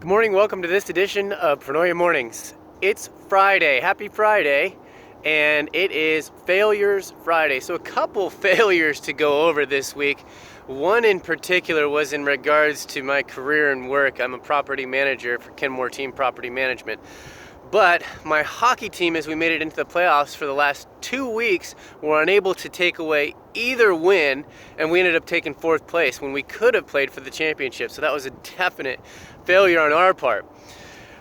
Good morning, welcome to this edition of Pronoia Mornings. It's Friday, happy Friday, and it is Failures Friday. So a couple failures to go over this week. One in particular was in regards to my career and work. I'm a property manager for Kenmore Team Property Management. But my hockey team, as we made it into the playoffs for the last 2 weeks, were unable to take away either win, and we ended up taking fourth place when we could have played for the championship. So that was a definite failure on our part.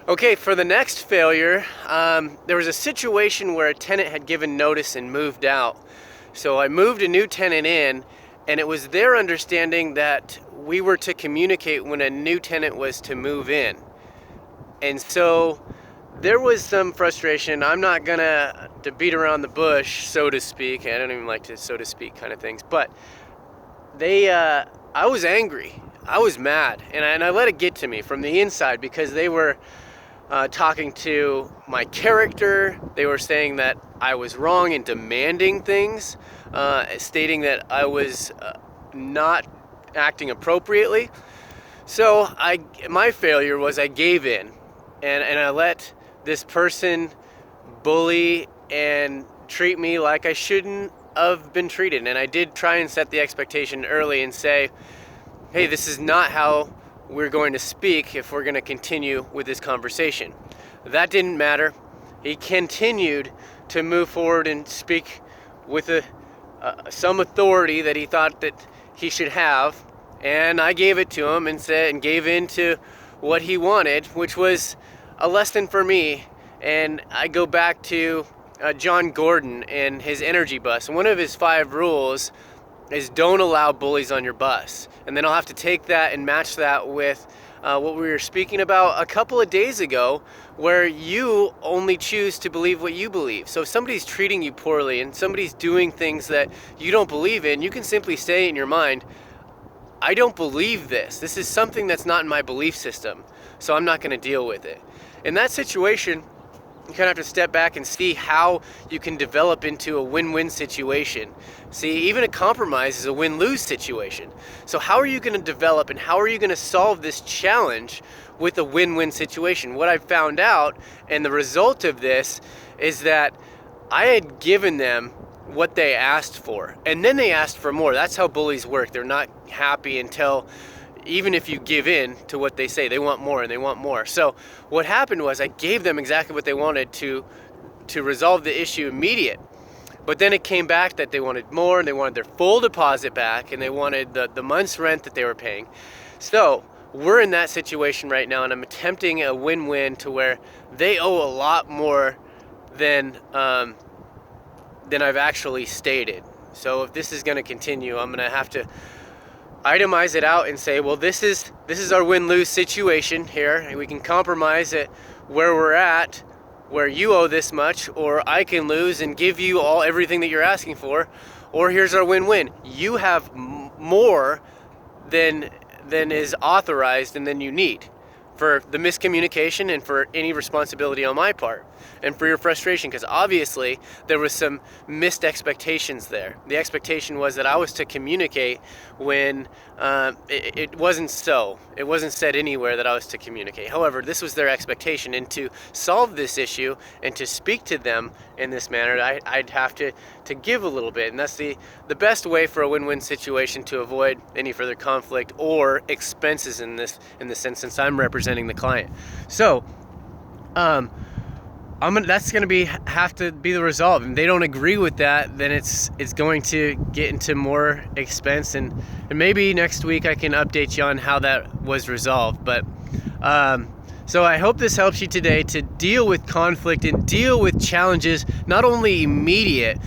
Okay, for the next failure, there was a situation where a tenant had given notice and moved out. So I moved a new tenant in, and it was their understanding that we were to communicate when a new tenant was to move in. And so there was some frustration. I'm not gonna to beat around the bush, so to speak. I don't even like to so to speak kind of things. But I was angry. I was mad, and I let it get to me from the inside because they were talking to my character. They were saying that I was wrong in demanding things, stating that I was not acting appropriately. So my failure was I gave in, and I let this person bully and treat me like I shouldn't have been treated. And I did try and set the expectation early and say, hey, this is not how we're going to speak if we're going to continue with this conversation. That didn't matter. He continued to move forward and speak with some authority that he thought that he should have, and I gave it to him and gave in to what he wanted, which was a lesson for me. And I go back to John Gordon and his energy bus. One of his 5 rules is don't allow bullies on your bus. And then I'll have to take that and match that with what we were speaking about a couple of days ago, where you only choose to believe what you believe. So if somebody's treating you poorly and somebody's doing things that you don't believe in, you can simply say in your mind, I don't believe this. This is something that's not in my belief system, so I'm not going to deal with it. In that situation, you kind of have to step back and see how you can develop into a win-win situation. See, even a compromise is a win-lose situation. So how are you going to develop and how are you going to solve this challenge with a win-win situation? What I've found out, and the result of this, is that I had given them what they asked for, and then they asked for more. That's how bullies work. They're not happy until, even if you give in to what they say, they want more and they want more. So what happened was I gave them exactly what they wanted to resolve the issue immediate. But then it came back that they wanted more, and they wanted their full deposit back, and they wanted the month's rent that they were paying. So we're in that situation right now, and I'm attempting a win-win to where they owe a lot more than I've actually stated. So if this is going to continue, I'm going to have to itemize it out and say, well, this is our win-lose situation here, and we can compromise it where we're at, where you owe this much, or I can lose and give you everything that you're asking for, or here's our win-win. You have more than is authorized and than you need for the miscommunication and for any responsibility on my part and for your frustration, because obviously there was some missed expectations there. The expectation was that I was to communicate when it wasn't so. It wasn't said anywhere that I was to communicate. However, this was their expectation, and to solve this issue and to speak to them in this manner, I'd have to give a little bit, and that's the best way for a win-win situation to avoid any further conflict or expenses in this instance. I'm representing the client. So that's going to have to be the resolve. If they don't agree with that, then it's going to get into more expense, and maybe next week I can update you on how that was resolved. But so I hope this helps you today to deal with conflict and deal with challenges, not only immediate,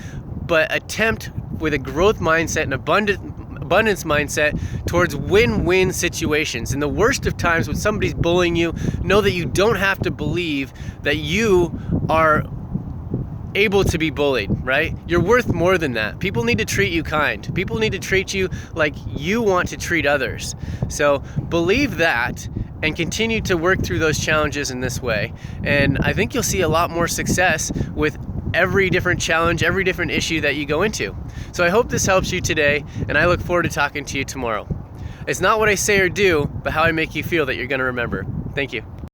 but attempt with a growth mindset and abundance mindset towards win-win situations. In the worst of times, when somebody's bullying you, know that you don't have to believe that you are able to be bullied, right? You're worth more than that. People need to treat you kind. People need to treat you like you want to treat others. So believe that and continue to work through those challenges in this way. And I think you'll see a lot more success with every different challenge, every different issue that you go into. So I hope this helps you today, and I look forward to talking to you tomorrow. It's not what I say or do, but how I make you feel that you're going to remember. Thank you.